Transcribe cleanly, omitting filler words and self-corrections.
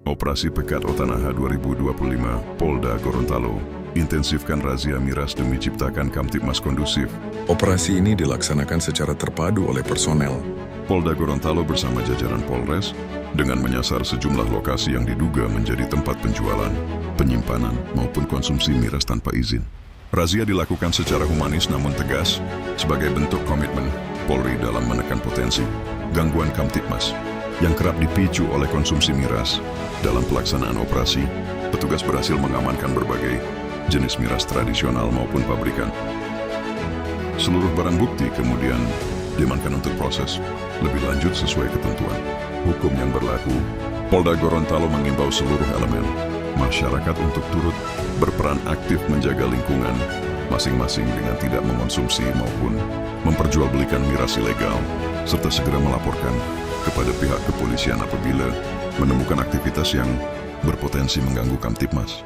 Operasi Pekat Otanaha 2025, Polda Gorontalo, intensifkan razia miras demi ciptakan Kamtibmas kondusif. Operasi ini dilaksanakan secara terpadu oleh personel Polda Gorontalo bersama jajaran Polres dengan menyasar sejumlah lokasi yang diduga menjadi tempat penjualan, penyimpanan, maupun konsumsi miras tanpa izin. Razia dilakukan secara humanis namun tegas sebagai bentuk komitmen Polri dalam menekan potensi gangguan Kamtibmas yang kerap dipicu oleh konsumsi miras. Dalam pelaksanaan operasi, petugas berhasil mengamankan berbagai jenis miras tradisional maupun pabrikan. Seluruh barang bukti kemudian diamankan untuk proses lebih lanjut sesuai ketentuan hukum yang berlaku. Polda Gorontalo mengimbau seluruh elemen masyarakat untuk turut berperan aktif menjaga lingkungan masing-masing dengan tidak mengonsumsi maupun memperjualbelikan miras ilegal, serta segera melaporkan kepada pihak kepolisian apabila menemukan aktivitas yang berpotensi mengganggu Kamtibmas.